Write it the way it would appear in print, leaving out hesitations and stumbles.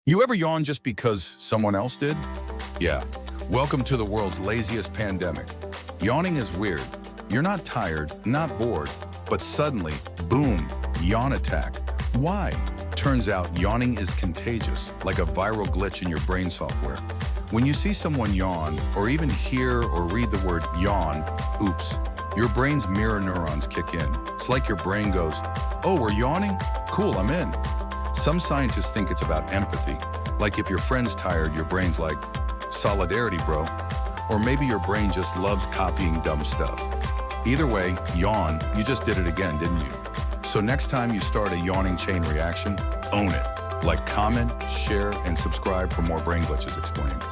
You ever yawn just because someone else did? Yeah. Welcome to the world's laziest pandemic. Yawning is weird. You're not tired, not bored, but suddenly, boom, yawn attack. Why? Turns out yawning is contagious, like a viral glitch in your brain software. When you see someone yawn, or even hear or read the word yawn, oops, your brain's mirror neurons kick in. It's like your brain goes, oh, we're yawning? Cool, I'm in. Some scientists think it's about empathy. Like if your friend's tired, your brain's like, solidarity, bro. Or maybe your brain just loves copying dumb stuff. Either way, yawn, you just did it again, didn't you? So next time you start a yawning chain reaction, own it. Like, comment, share, and subscribe for more Brain Glitches Explained.